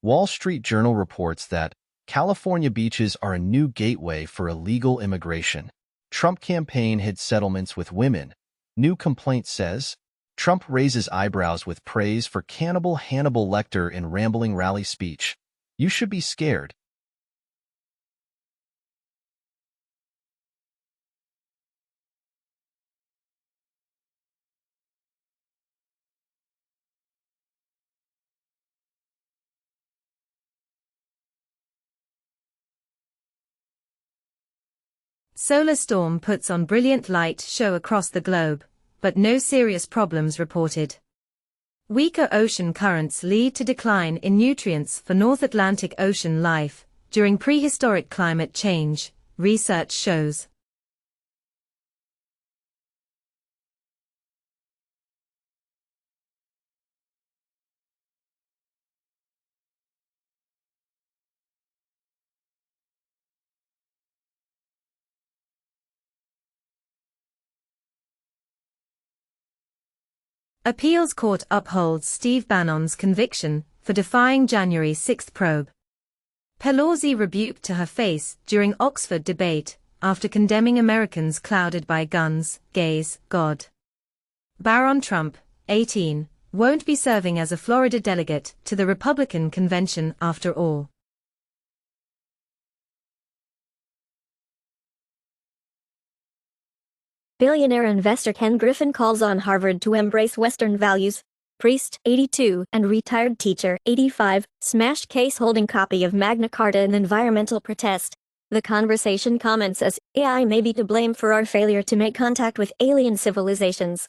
Wall Street Journal reports that California beaches are a new gateway for illegal immigration. Trump campaign hid settlements with women. New complaint says Trump raises eyebrows with praise for cannibal Hannibal Lecter in rambling rally speech. You should be scared. Solar storm puts on brilliant light show across the globe, but no serious problems reported. Weaker ocean currents lead to decline in nutrients for North Atlantic Ocean life during prehistoric climate change, research shows. Appeals Court upholds Steve Bannon's conviction for defying January 6 probe. Pelosi rebuked to her face during Oxford debate after condemning Americans clouded by guns, gays, God. Baron Trump, 18, won't be serving as a Florida delegate to the Republican convention after all. Billionaire investor Ken Griffin calls on Harvard to embrace Western values. Priest, 82, and retired teacher, 85, smashed case holding copy of Magna Carta in environmental protest. The Conversation comments as, AI may be to blame for our failure to make contact with alien civilizations.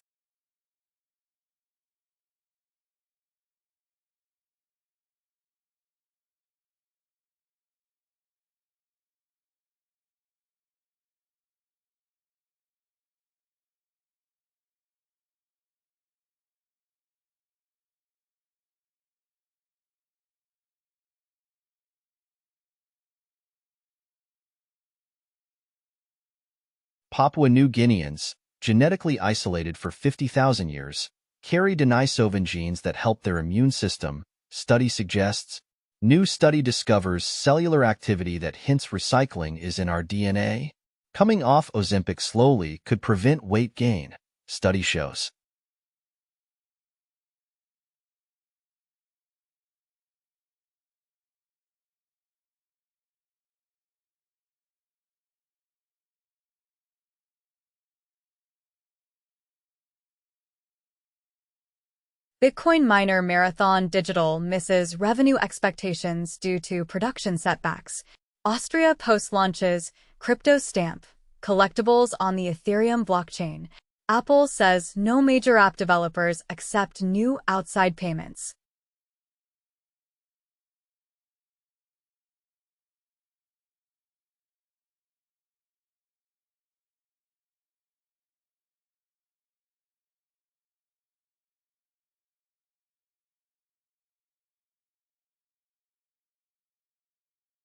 Papua New Guineans, genetically isolated for 50,000 years, carry denisovin genes that help their immune system, study suggests. New study discovers cellular activity that hints recycling is in our DNA. Coming off Ozempic slowly could prevent weight gain, study shows. Bitcoin miner Marathon Digital misses revenue expectations due to production setbacks. Austria post-launches crypto stamp, collectibles on the Ethereum blockchain. Apple says no major app developers accept new outside payments.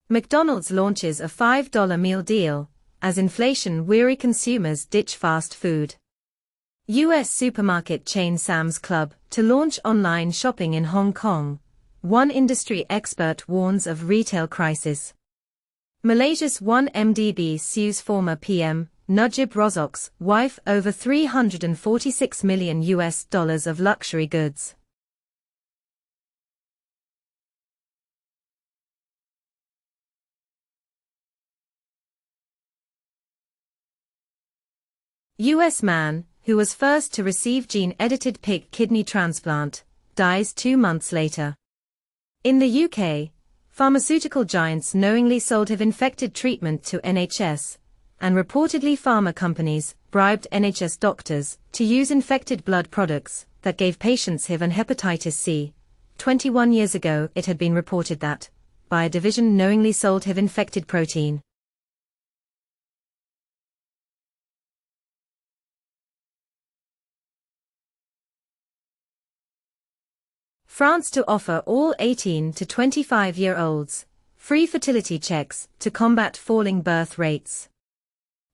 McDonald's launches a $5 meal deal, as inflation-weary consumers ditch fast food. U.S. supermarket chain Sam's Club to launch online shopping in Hong Kong. One industry expert warns of retail crisis. Malaysia's 1MDB sues former PM, Najib Razak's wife over $346 million of luxury goods. U.S. man, who was first to receive gene-edited pig kidney transplant, dies 2 months later. In the UK, pharmaceutical giants knowingly sold HIV-infected treatment to NHS, and reportedly pharma companies bribed NHS doctors to use infected blood products that gave patients HIV and hepatitis C. 21 years ago it had been reported that by a division knowingly sold HIV-infected protein. France to offer all 18 to 25-year-olds free fertility checks to combat falling birth rates.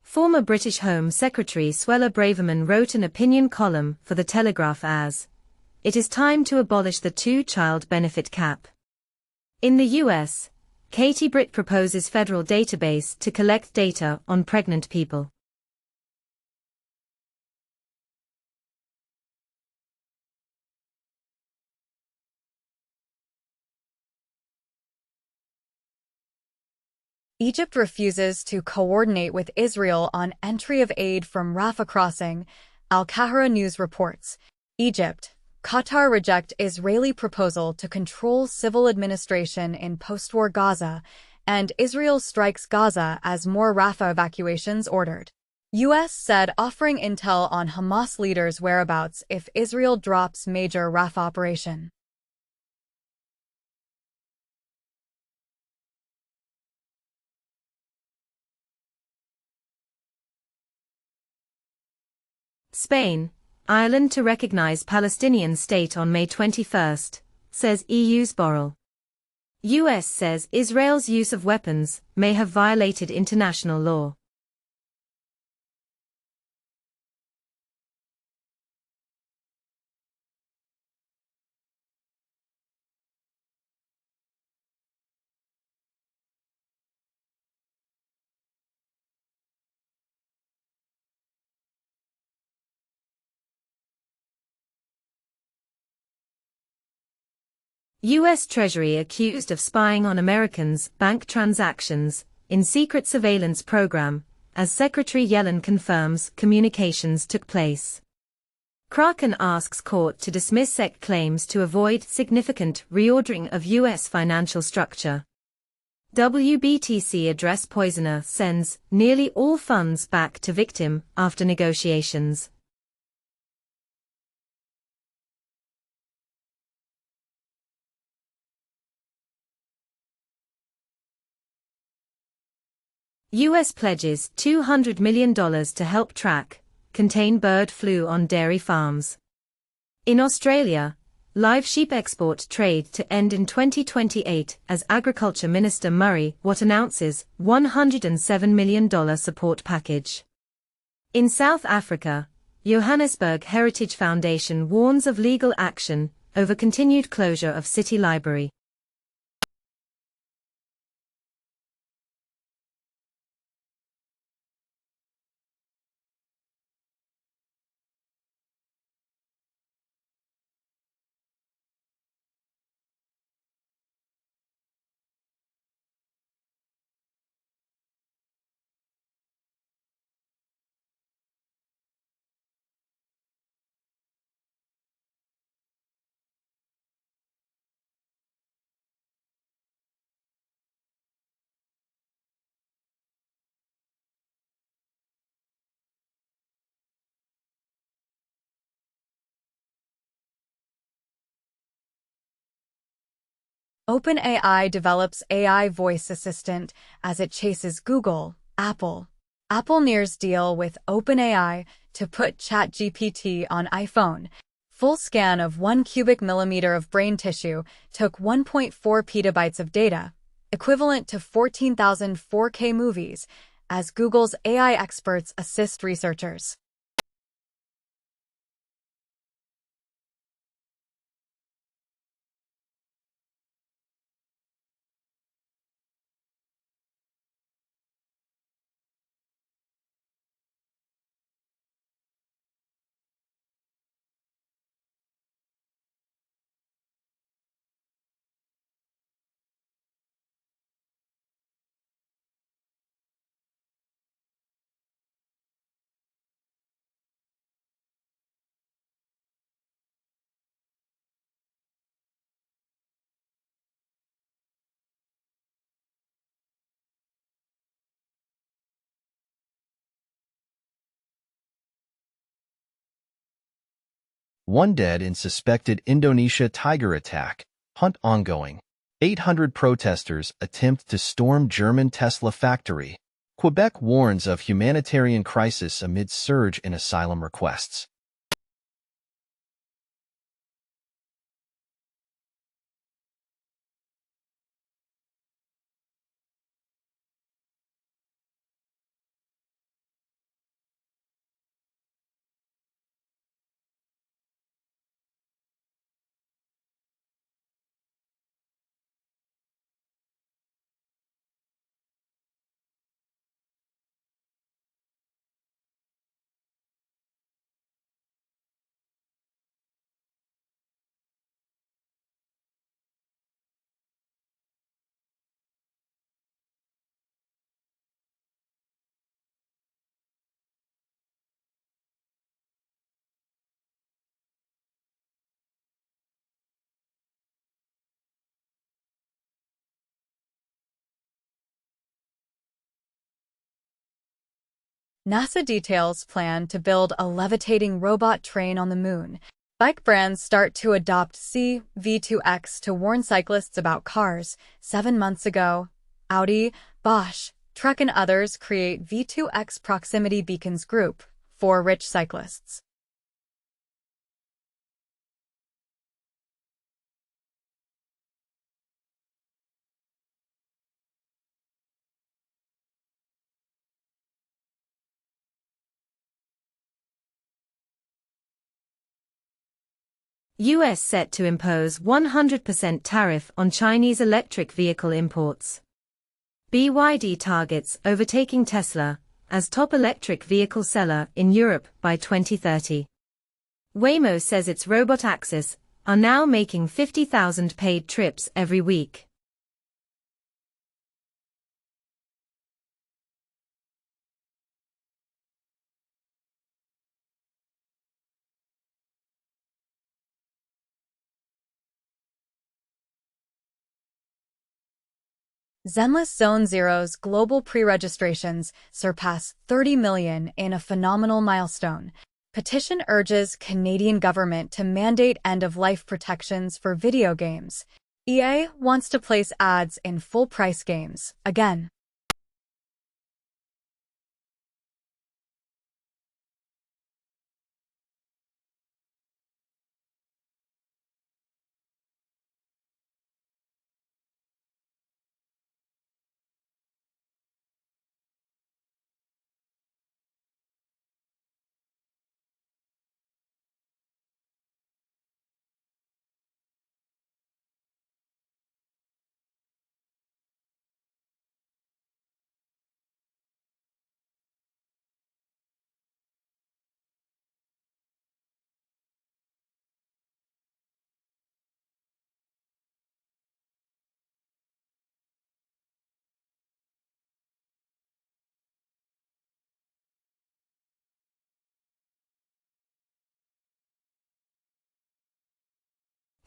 Former British Home Secretary Suella Braverman wrote an opinion column for The Telegraph as, "It is time to abolish the two-child benefit cap." In the US, Katie Britt proposes federal database to collect data on pregnant people. Egypt refuses to coordinate with Israel on entry of aid from Rafah crossing, Al-Qahira News reports. Egypt, Qatar reject Israeli proposal to control civil administration in post-war Gaza, and Israel strikes Gaza as more Rafah evacuations ordered. U.S. said offering intel on Hamas leaders' whereabouts if Israel drops major Rafah operation. Spain, Ireland to recognize Palestinian state on May 21, says EU's Borrell. US says Israel's use of weapons may have violated international law. U.S. Treasury accused of spying on Americans' bank transactions in secret surveillance program, as Secretary Yellen confirms communications took place. Kraken asks court to dismiss SEC claims to avoid significant reordering of U.S. financial structure. WBTC address poisoner sends nearly all funds back to victim after negotiations. U.S. pledges $200 million to help track, contain bird flu on dairy farms. In Australia, live sheep export trade to end in 2028 as Agriculture Minister Murray Watt announces $107 million support package. In South Africa, Johannesburg Heritage Foundation warns of legal action over continued closure of City Library. OpenAI develops AI voice assistant as it chases Google, Apple. Apple nears deal with OpenAI to put ChatGPT on iPhone. Full scan of 1 cubic millimeter of brain tissue took 1.4 petabytes of data, equivalent to 14,000 4K movies, as Google's AI experts assist researchers. One dead in suspected Indonesia tiger attack. Hunt ongoing. 800 protesters attempt to storm German Tesla factory. Quebec warns of humanitarian crisis amid surge in asylum requests. NASA details plan to build a levitating robot train on the moon. Bike brands start to adopt V2X to warn cyclists about cars. 7 months ago, Audi, Bosch, Trek and others create V2X proximity beacons group for rich cyclists. US set to impose 100% tariff on Chinese electric vehicle imports. BYD targets overtaking Tesla as top electric vehicle seller in Europe by 2030. Waymo says its robot Axis are now making 50,000 paid trips every week. Zenless Zone Zero's global pre-registrations surpass 30 million in a phenomenal milestone. Petition urges Canadian government to mandate end-of-life protections for video games. EA wants to place ads in full-price games, again.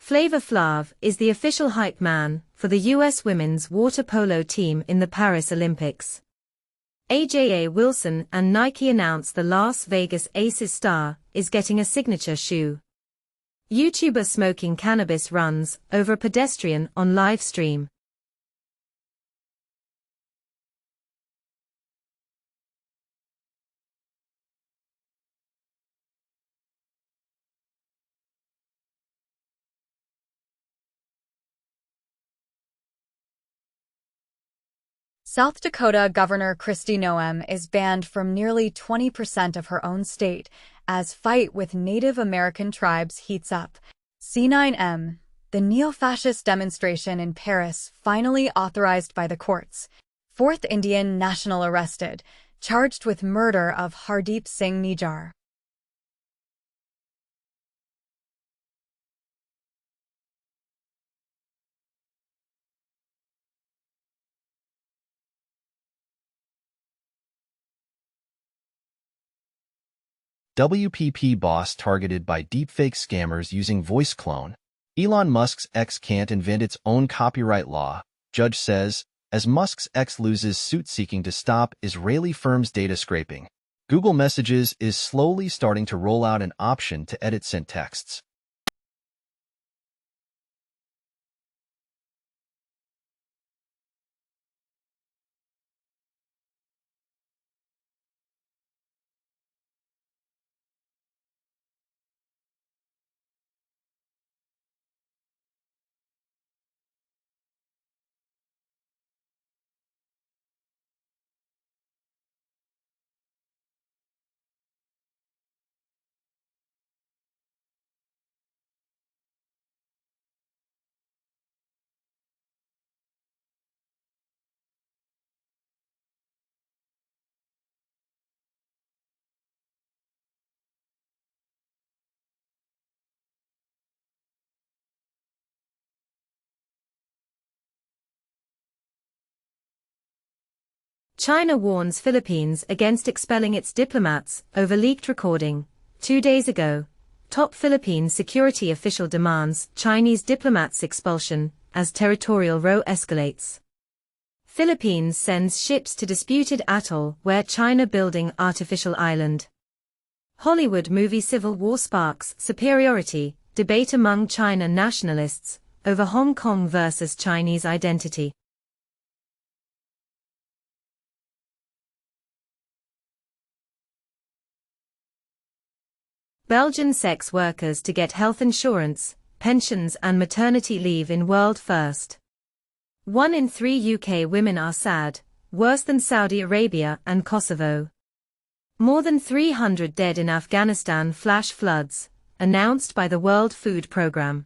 Flavor Flav is the official hype man for the U.S. women's water polo team in the Paris Olympics. AJA Wilson and Nike announced the Las Vegas Aces star is getting a signature shoe. YouTuber smoking cannabis runs over a pedestrian on live stream. South Dakota Governor Kristi Noem is banned from nearly 20% of her own state as fight with Native American tribes heats up. C9M, the neo-fascist demonstration in Paris finally authorized by the courts. 4th Indian national arrested, charged with murder of Hardeep Singh Nijjar. WPP boss targeted by deepfake scammers using voice clone. Elon Musk's X can't invent its own copyright law, judge says, as Musk's X loses suit seeking to stop Israeli firms' data scraping. Google Messages is slowly starting to roll out an option to edit sent texts. China warns Philippines against expelling its diplomats over leaked recording. 2 days ago, top Philippine security official demands Chinese diplomats' expulsion as territorial row escalates. Philippines sends ships to disputed atoll where China building artificial island. Hollywood movie Civil War sparks superiority debate among China nationalists over Hong Kong versus Chinese identity. Belgian sex workers to get health insurance, pensions and maternity leave in world first. 1 in 3 UK women are sad, worse than Saudi Arabia and Kosovo. More than 300 dead in Afghanistan flash floods, announced by the World Food Programme.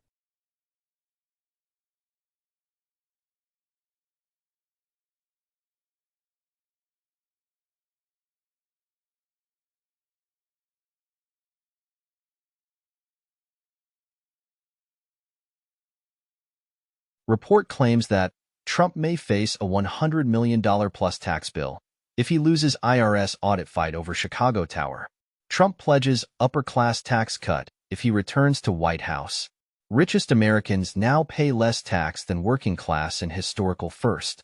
Report claims that Trump may face a $100 million plus tax bill if he loses IRS audit fight over Chicago Tower. Trump pledges upper-class tax cut if he returns to White House. Richest Americans now pay less tax than working class in historical first.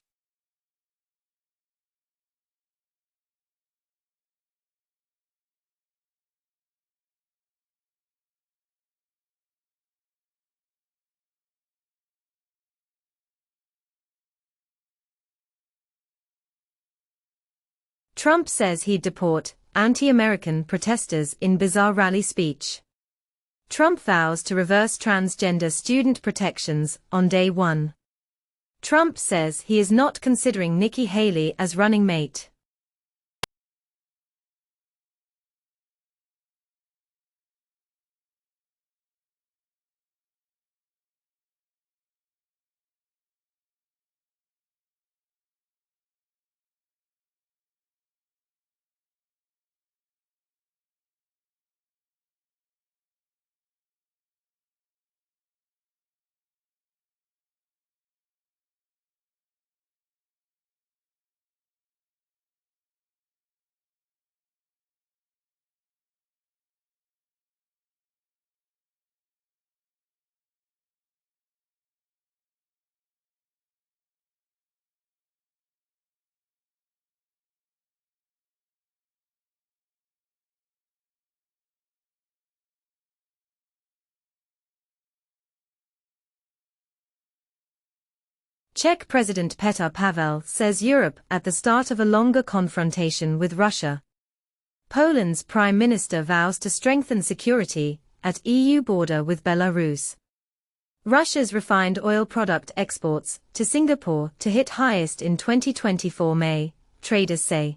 Trump says he'd deport anti-American protesters in bizarre rally speech. Trump vows to reverse transgender student protections on day 1. Trump says he is not considering Nikki Haley as running mate. Czech President Petr Pavel says Europe at the start of a longer confrontation with Russia. Poland's Prime Minister vows to strengthen security at EU border with Belarus. Russia's refined oil product exports to Singapore to hit highest in 2024 May, traders say.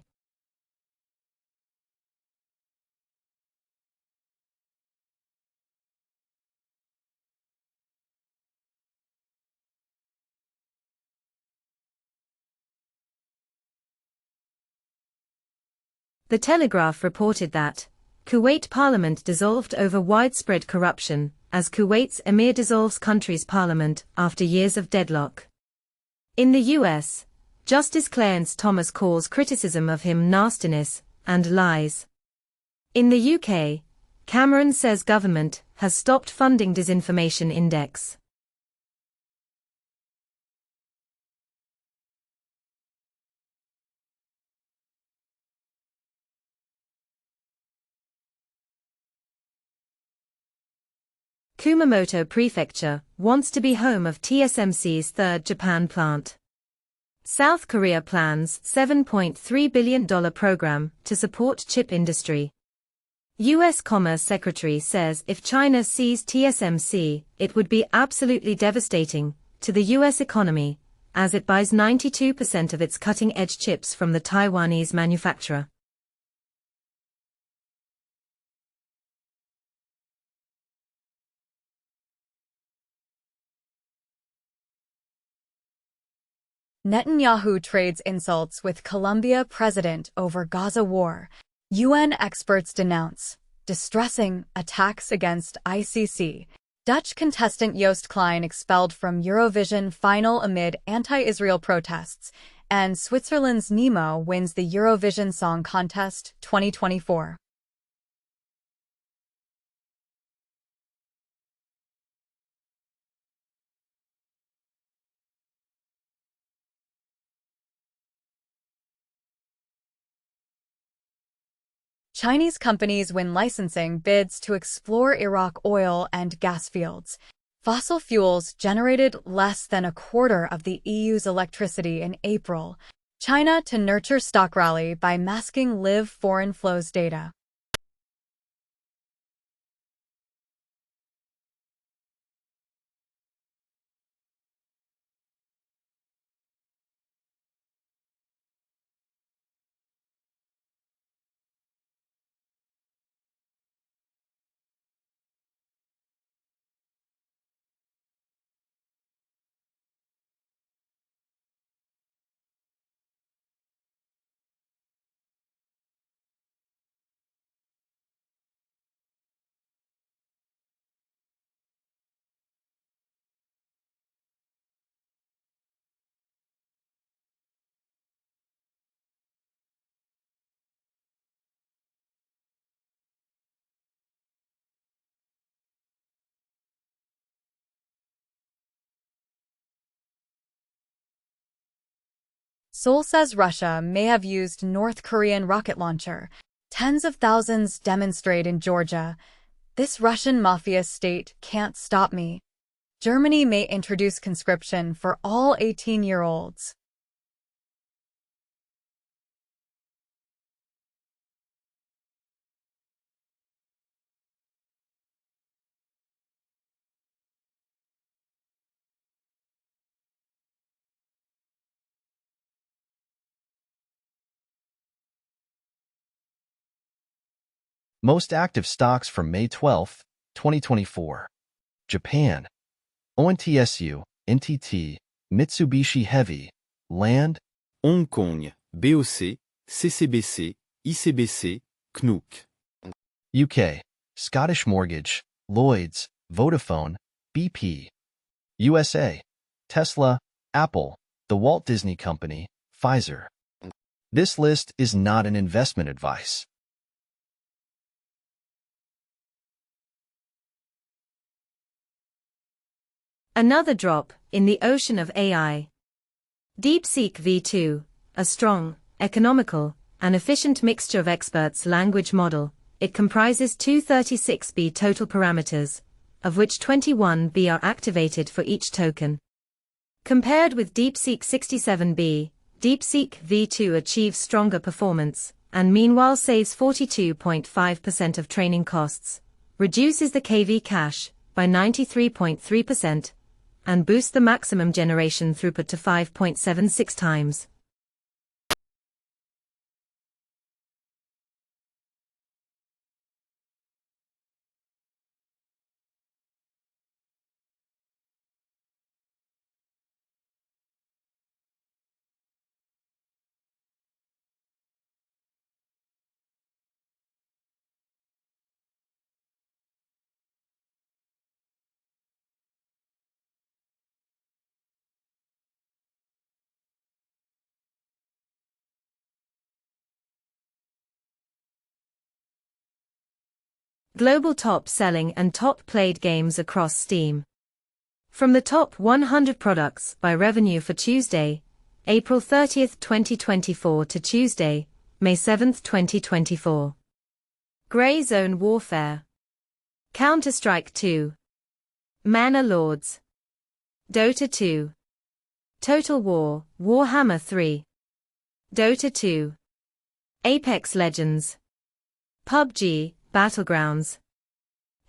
The Telegraph reported that Kuwait parliament dissolved over widespread corruption as Kuwait's emir dissolves country's parliament after years of deadlock. In the US, Justice Clarence Thomas calls criticism of him nastiness and lies. In the UK, Cameron says government has stopped funding disinformation index. Kumamoto Prefecture wants to be home of TSMC's third Japan plant. South Korea plans $7.3 billion program to support chip industry. U.S. Commerce Secretary says if China seized TSMC, it would be absolutely devastating to the U.S. economy, as it buys 92% of its cutting-edge chips from the Taiwanese manufacturer. Netanyahu trades insults with Colombia president over Gaza war. UN experts denounce distressing attacks against ICC. Dutch contestant Joost Klein expelled from Eurovision final amid anti-Israel protests. And Switzerland's Nemo wins the Eurovision Song Contest 2024. Chinese companies win licensing bids to explore Iraq oil and gas fields. Fossil fuels generated less than a quarter of the EU's electricity in April. China to nurture stock rally by masking live foreign flows data. Seoul says Russia may have used North Korean rocket launcher. Tens of thousands demonstrate in Georgia. This Russian mafia state can't stop me. Germany may introduce conscription for all 18-year-olds. Most active stocks from May 12, 2024. Japan. ONTSU, NTT, Mitsubishi Heavy, Land. Hong Kong, BOC, CCBC, ICBC, CNOOC. UK. Scottish Mortgage, Lloyds, Vodafone, BP. USA. Tesla, Apple, The Walt Disney Company, Pfizer. This list is not an investment advice. Another drop in the ocean of AI. DeepSeek V2, a strong, economical, and efficient mixture of experts language model. It comprises 236B total parameters, of which 21B are activated for each token. Compared with DeepSeek 67B, DeepSeek V2 achieves stronger performance, and meanwhile saves 42.5% of training costs, reduces the KV cache by 93.3%, and boosts the maximum generation throughput to 5.76 times. Global top-selling and top-played games across Steam. From the top 100 products by revenue for Tuesday, April 30, 2024 to Tuesday, May 7, 2024. Grey Zone Warfare, Counter-Strike 2, Mana Lords, Dota 2, Total War, Warhammer 3, Dota 2, Apex Legends, PUBG, Battlegrounds,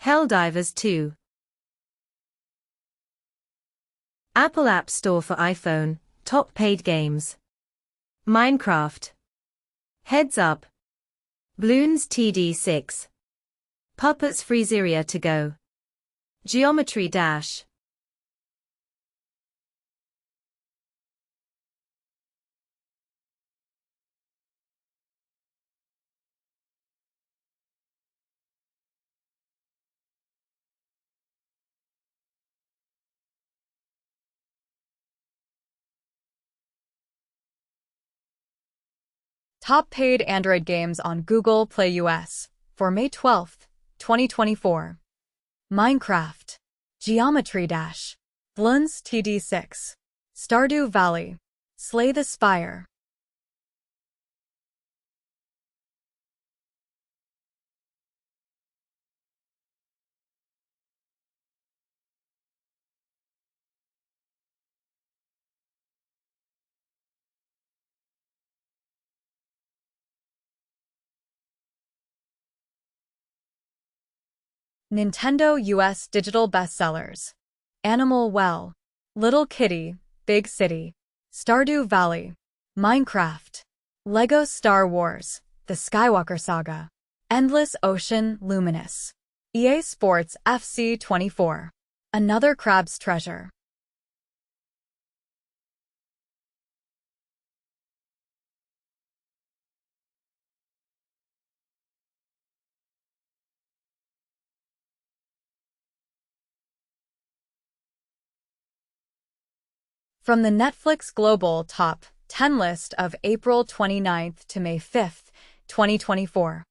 Helldivers 2. Apple App Store for iPhone, top paid games. Minecraft, Heads Up, Bloons TD6, Puppets Freezeria to Go, Geometry Dash. Top paid Android games on Google Play US for May 12, 2024. Minecraft, Geometry Dash, Bloons TD6, Stardew Valley, Slay the Spire. Nintendo US digital bestsellers. Animal Well. Little Kitty, Big City. Stardew Valley. Minecraft. Lego Star Wars, The Skywalker Saga. Endless Ocean Luminous. EA Sports FC 24. Another Crab's Treasure. From the Netflix Global Top 10 list of April 29th to May 5th, 2024.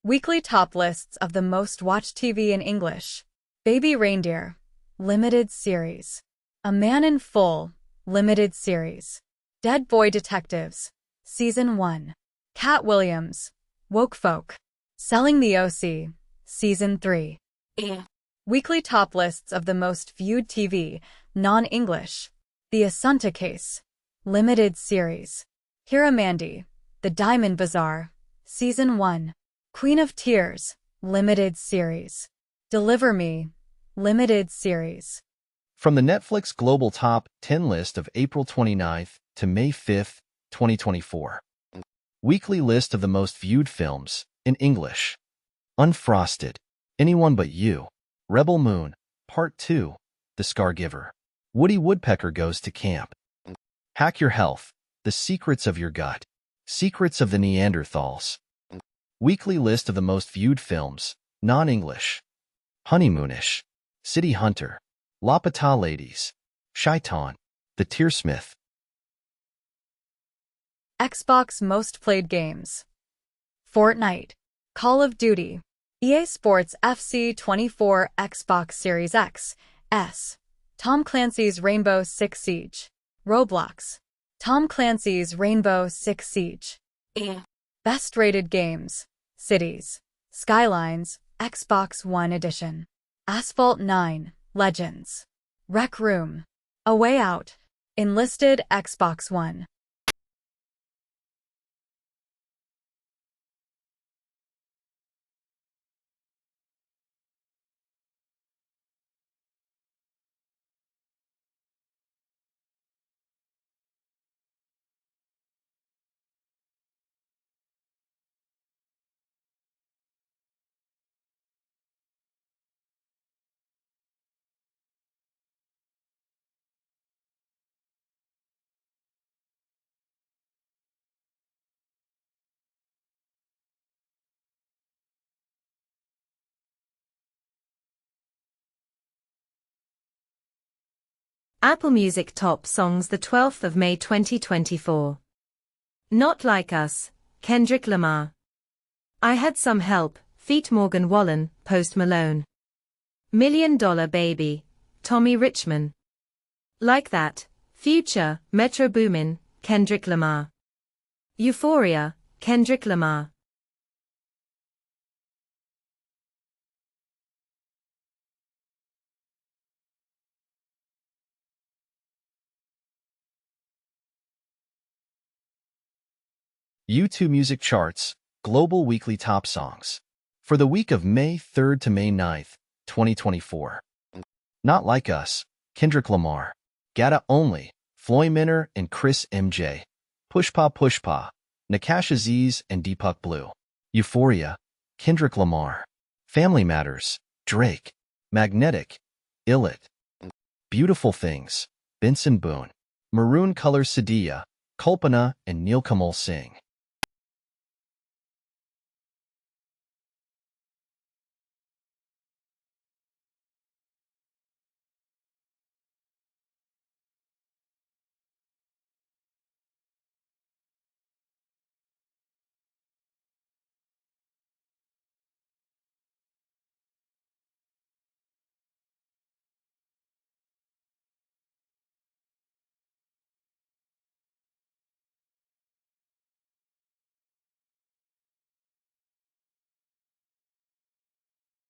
Weekly top lists of the most watched TV in English. Baby Reindeer, Limited Series. A Man in Full, Limited Series. Dead Boy Detectives, Season 1. Cat Williams, Woke Folk. Selling the OC, Season 3. Weekly top lists of the most viewed TV, non-English. The Assunta Case, Limited Series. Hira Mandy, The Diamond Bazaar, Season 1. Queen of Tears, Limited Series. Deliver Me, Limited Series. From the Netflix Global Top 10 list of April 29th to May 5th, 2024. Weekly list of the most viewed films, in English. Unfrosted, Anyone But You, Rebel Moon, Part 2, The Scargiver. Woody Woodpecker Goes to Camp. Hack Your Health, The Secrets of Your Gut. Secrets of the Neanderthals. Weekly list of the most viewed films, non-English. Honeymoonish, City Hunter, La Pata Ladies, Shaitan, The Tearsmith. Xbox Most Played Games. Fortnite. Call of Duty. EA Sports FC 24 Xbox Series X, S. Tom Clancy's Rainbow Six Siege. Roblox. Tom Clancy's Rainbow Six Siege. Best Rated Games. Cities. Skylines, Xbox One Edition. Asphalt 9, Legends. Rec Room. A Way Out. Enlisted Xbox One. Apple Music Top Songs, the 12th of May 2024. Not Like Us, Kendrick Lamar. I Had Some Help, feat. Morgan Wallen, Post Malone. $1 Million Baby, Tommy Richman. Like That, Future, Metro Boomin, Kendrick Lamar. Euphoria, Kendrick Lamar. U2 Music Charts, Global Weekly Top Songs. For the week of May 3rd to May 9th, 2024. Not Like Us, Kendrick Lamar. Gata Only, Floyd Minor and Chris MJ. Pushpa Pushpa, Nakash Aziz and Deepak Blue. Euphoria, Kendrick Lamar. Family Matters, Drake. Magnetic, Illit. Beautiful Things, Benson Boone. Maroon Color Sadia, Kalpana and Neil Kamal Singh.